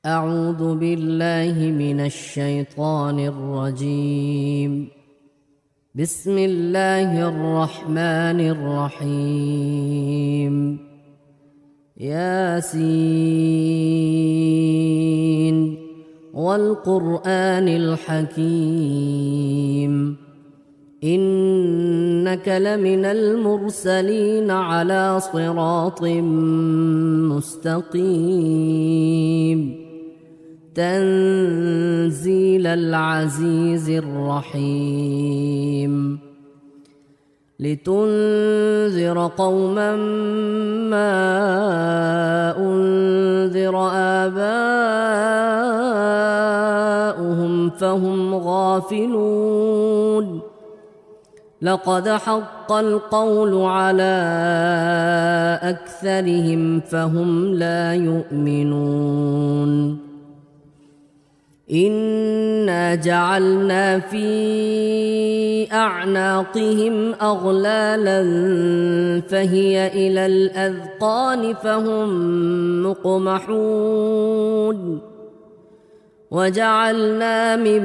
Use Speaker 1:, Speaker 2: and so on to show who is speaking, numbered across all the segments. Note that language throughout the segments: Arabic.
Speaker 1: أعوذ بالله من الشيطان الرجيم. بسم الله الرحمن الرحيم. ياسين والقرآن الحكيم إنك لمن المرسلين على صراط مستقيم تنزيل العزيز الرحيم لتنذر قوما ما أنذر آباؤهم فهم غافلون لقد حق القول على أكثرهم فهم لا يؤمنون إنا جعلنا في أعناقهم أغلالا فهي إلى الأذقان فهم مقمحون وجعلنا من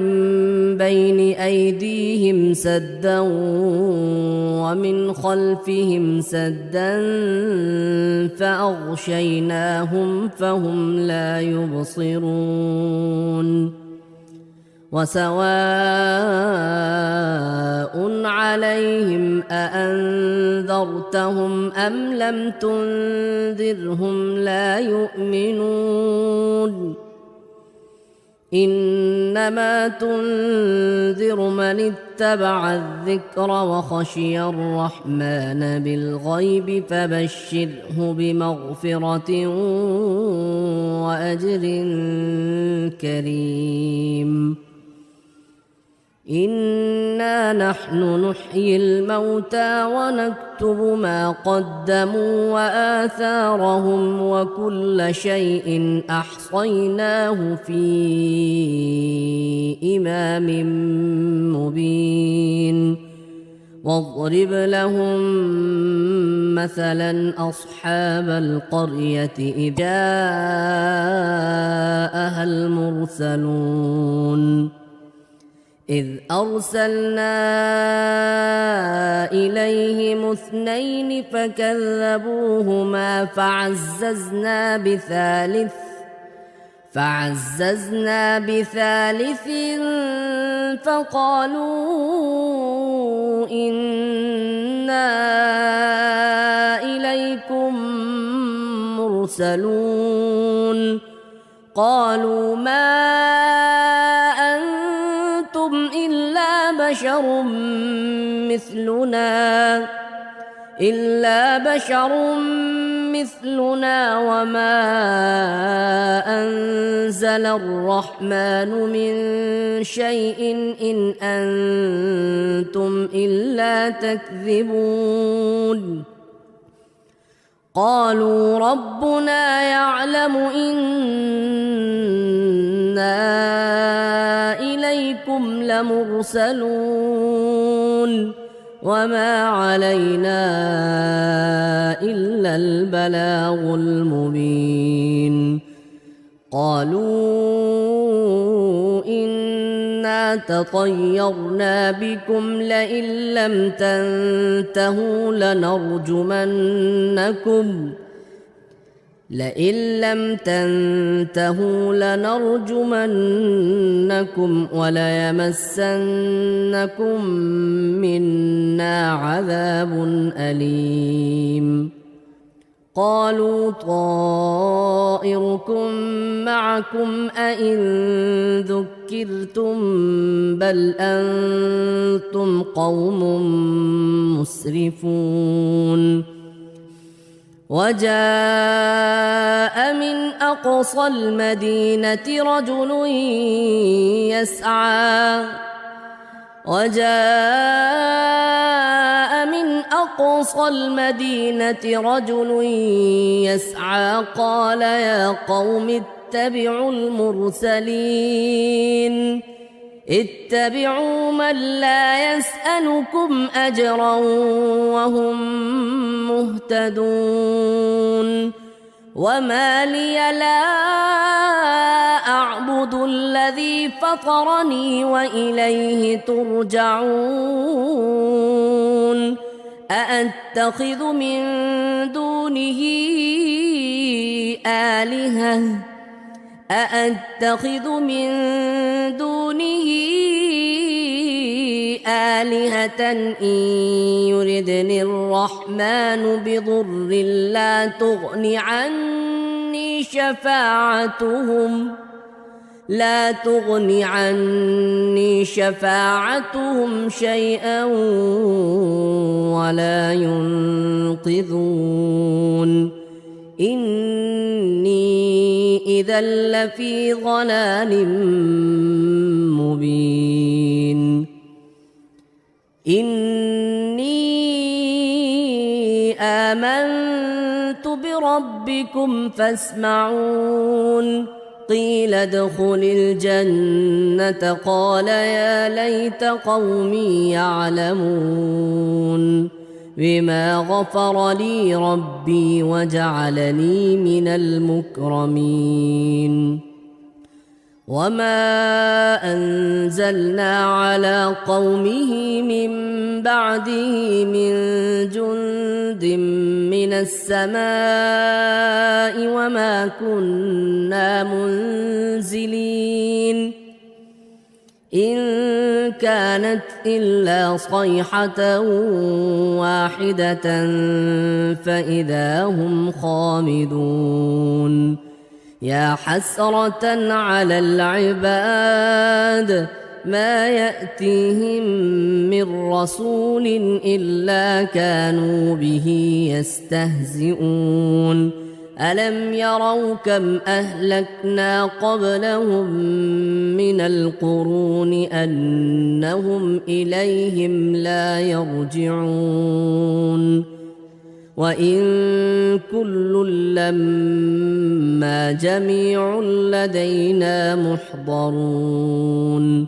Speaker 1: بين أيديهم سدا ومن خلفهم سدا فأغشيناهم فهم لا يبصرون وسواء عليهم أأنذرتهم أم لم تنذرهم لا يؤمنون إنما تنذر من اتبع الذكر وخشي الرحمن بالغيب فبشره بمغفرة وأجر كريم إنا نحن نحيي الموتى ونكتب ما قدموا وآثارهم وكل شيء أحصيناه في إمام مبين واضرب لهم مثلا أصحاب القرية إذ جاءها المرسلون إذ أرسلنا إليهم اثنين فكذبوهما فعززنا بثالث فقالوا إنا إليكم مرسلون قالوا ما إلا بشر مثلنا وما أنزل الرحمن من شيء إن أنتم إلا تكذبون قالوا ربنا يعلم إنا إليكم لمرسلون وما علينا إلا البلاغ المبين قالوا إنا تطيرنا بكم لئن لم تنتهوا لنرجمنكم وليمسنكم منا عذاب أليم قالوا طائركم معكم أئن ذكرتم بل أنتم قوم مسرفون وجاء من أقصى المدينة رجل يسعى قال يا قوم اتبعوا المرسلين اتبعوا من لا يسألكم أجرا وهم مهتدون وما لي لا الذي فطرني وإليه ترجعون أأتخذ من دونه آلهة إن يردني الرحمن بضر لا تغن عني شفاعتهم شيئا ولا ينقذون إني إذا لفي ضلال مبين إني آمنت بربكم فاسمعون قيل ادخل الجنة قال يا ليت قومي يعلمون بما غفر لي ربي وجعلني من المكرمين وما أنزلنا على قومه من بعده من جند من السماء وما كنا منزلين إن كانت إلا صيحة واحدة فإذا هم خامدون يا حسرة على العباد ما يأتيهم من رسول إلا كانوا به يستهزئون ألم يروا كم أهلكنا قبلهم من القرون أنهم إليهم لا يرجعون وإن كل لما جميع لدينا محضرون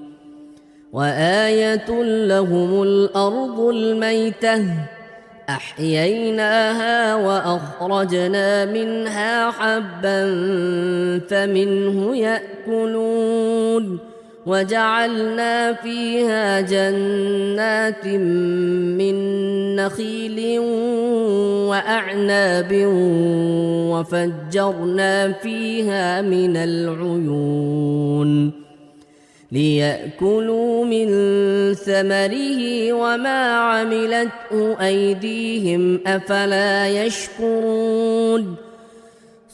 Speaker 1: وآية لهم الأرض الميتة أحييناها وأخرجنا منها حبا فمنه يأكلون وجعلنا فيها جنات من نخيل وأعناب وفجرنا فيها من العيون ليأكلوا من ثمره وما عملته أيديهم أفلا يشكرون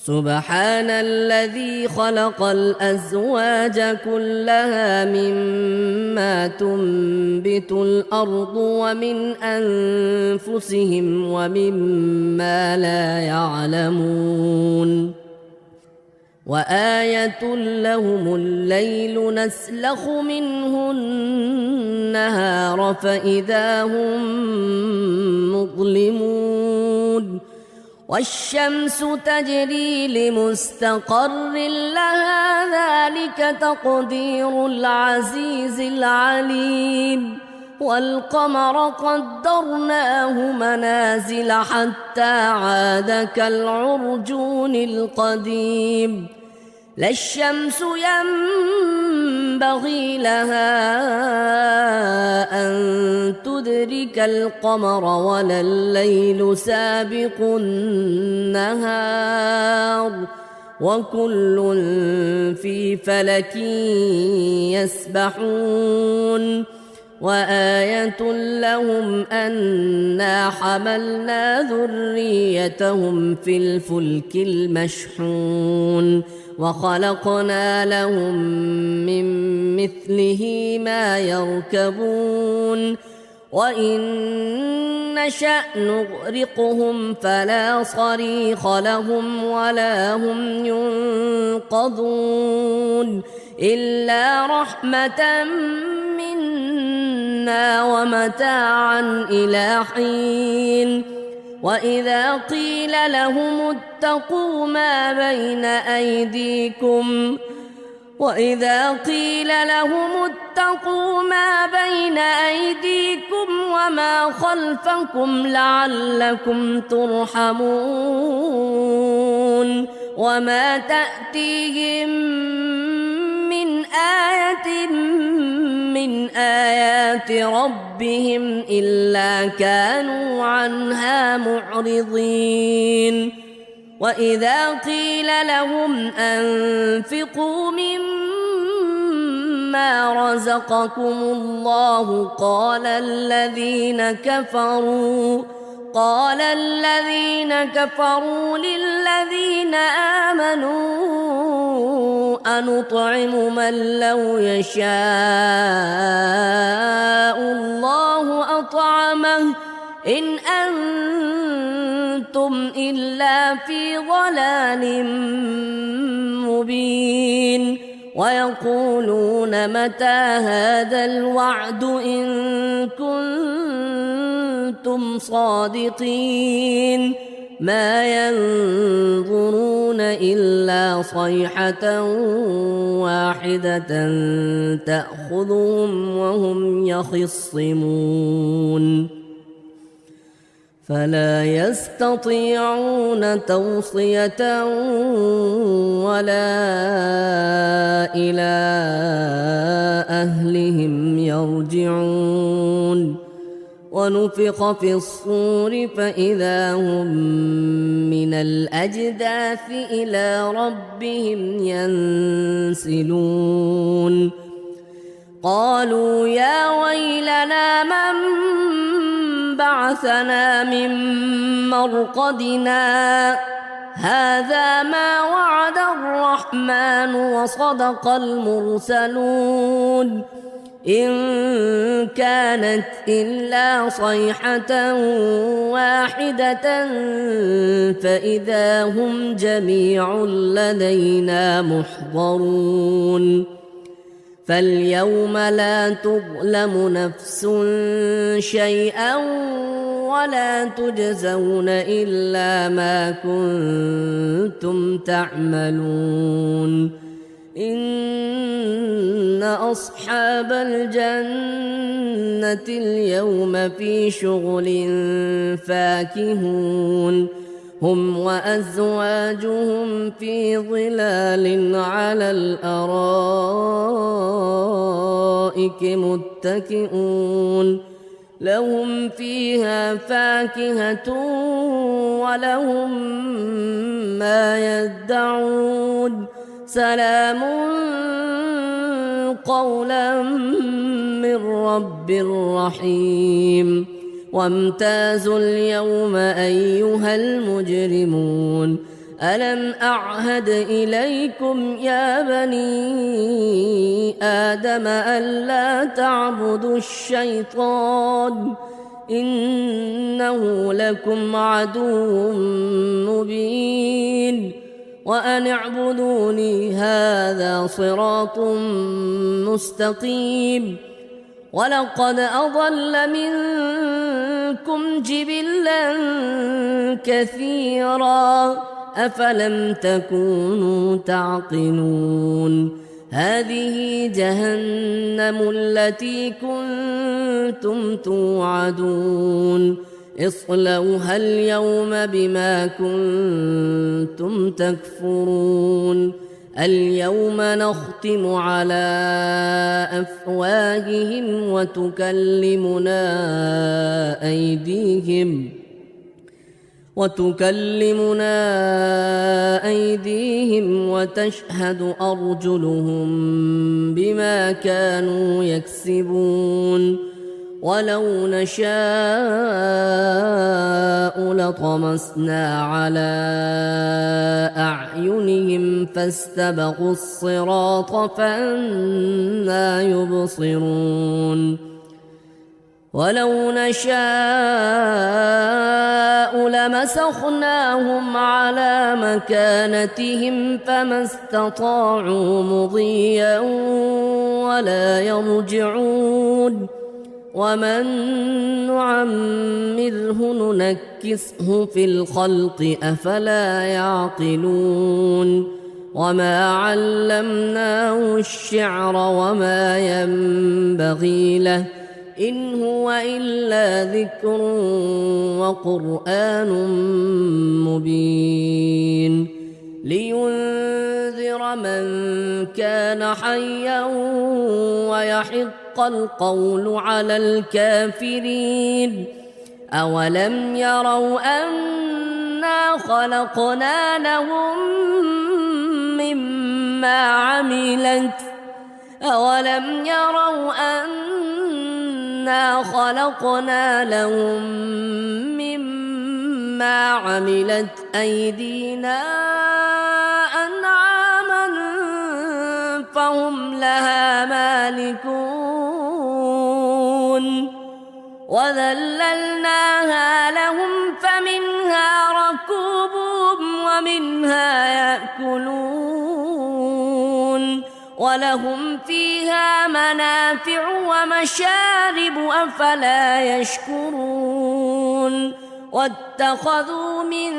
Speaker 1: سبحان الذي خلق الأزواج كلها مما تنبت الأرض ومن أنفسهم ومما لا يعلمون وآية لهم الليل نسلخ منه النهار فإذا هم مظلمون والشمس تجري لمستقر لها ذلك تقدير العزيز العليم والقمر قدرناه منازل حتى عاد كالعرجون القديم لا الشمس ينبغي لها أن تدرك القمر ولا الليل سابق النهار وكل في فلك يسبحون وآية لهم أنا حملنا ذريتهم في الفلك المشحون وخلقنا لهم من مثله ما يركبون وإن نشأ نغرقهم فلا صريخ لهم ولا هم ينقذون إلا رحمة منا ومتاعا إلى حين وإذا قيل لهم اتقوا ما بين أيديكم وما خلفكم لعلكم ترحمون وما تأتيهم من آية من آيات ربهم إلا كانوا عنها معرضين وإذا قيل لهم أنفقوا مما رزقكم الله قال الذين كفروا للذين آمنوا أنطعم من لو يشاء الله أطعمه إن أنتم إلا في ضلال مبين ويقولون متى هذا الوعد إن كنتم صادقين ما ينظرون إلا صيحة واحدة تأخذهم وهم يخصمون فلا يستطيعون توصية ولا إلى أهلهم يرجعون ونفخ في الصور فإذا هم من الأجداث إلى ربهم ينسلون قالوا يا ويلنا من بعثنا من مرقدنا هذا ما وعد الرحمن وصدق المرسلون إن كانت إلا صيحة واحدة فإذا هم جميع لدينا محضرون فاليوم لا تظلم نفس شيئا ولا تجزون إلا ما كنتم تعملون إن أصحاب الجنة اليوم في شغل فاكهون هم وأزواجهم في ظلال على الأرائك متكئون لهم فيها فاكهة ولهم ما يدعون سلام قولا من رب رحيم وامتازوا اليوم أيها المجرمون ألم أعهد إليكم يا بني آدم ألا تعبدوا الشيطان إنه لكم عدو مبين وأن اعبدوني هذا صراط مستقيم ولقد أضل منكم جبلا كثيرا أفلم تكونوا تعقلون هذه جهنم التي كنتم توعدون اصلوها اليوم بما كنتم تكفرون اليوم نختم على أفواههم وتكلمنا أيديهم وتشهد أرجلهم بما كانوا يكسبون ولو نشاء لطمسنا على أعينهم فاستبقوا الصراط فأنى يبصرون ولو نشاء لمسخناهم على مكانتهم فما استطاعوا مضيا ولا يرجعون ومن نعمره ننكسه في الخلق أفلا يعقلون وما علمناه الشعر وما ينبغي له إن هو إلا ذكر وقرآن مبين لينذر من كان حيا ويحق القول على الكافرين أولم يروا أنا خلقنا لهم مما عملت أيدينا أنعاما فهم لها مالكون وذللناها لهم فمنها ركوبهم ومنها يأكلون ولهم فيها منافع ومشارب أفلا يشكرون واتخذوا من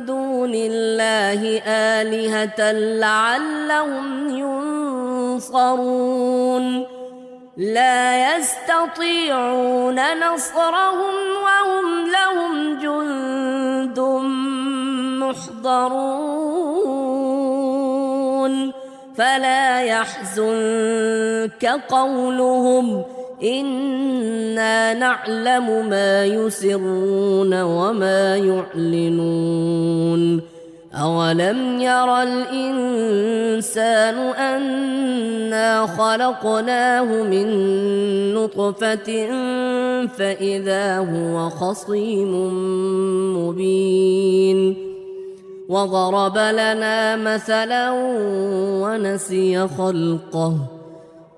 Speaker 1: دون الله آلهة لعلهم ينصرون لا يستطيعون نصرهم وهم لهم جند محضرون فلا يحزنك قولهم إنا نعلم ما يسرون وما يعلنون أولم ير الإنسان أنا خلقناه من نطفة فإذا هو خصيم مبين وضرب لنا مثلا ونسي خلقه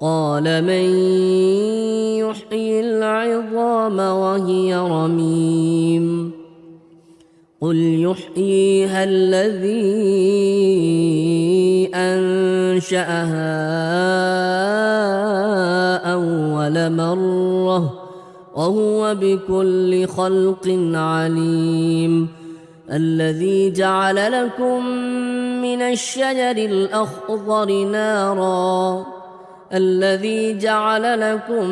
Speaker 1: قال من يحيي العظام وهي رميم قل يحييها الذي أنشأها أول مرة وهو بكل خلق عليم الذي جعل لكم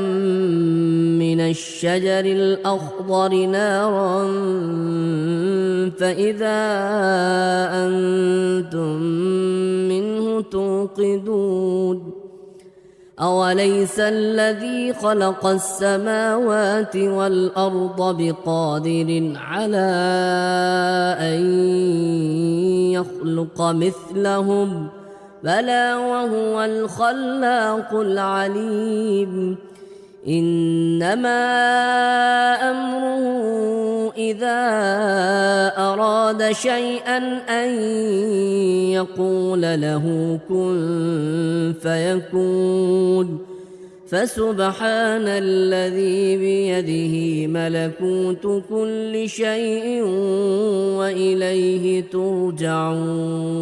Speaker 1: من الشجر الأخضر نارا فإذا أنتم منه توقدون أوليس الذي خلق السماوات والأرض بقادر على أن يخلق مثلهم بلى وهو الخلاق العليم إنما أمره إذا أراد شيئا أن يقول له كن فيكون فسبحان الذي بيده ملكوت كل شيء وإليه ترجعون